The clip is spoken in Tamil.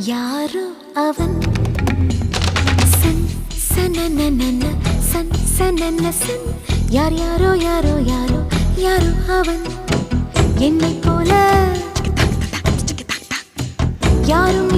யாரோ அவன் சன் சனனனன சன் சனன சன் யார் யாரோ யாரோ யாரோ யாரோ அவன் என்னை போல யாரும்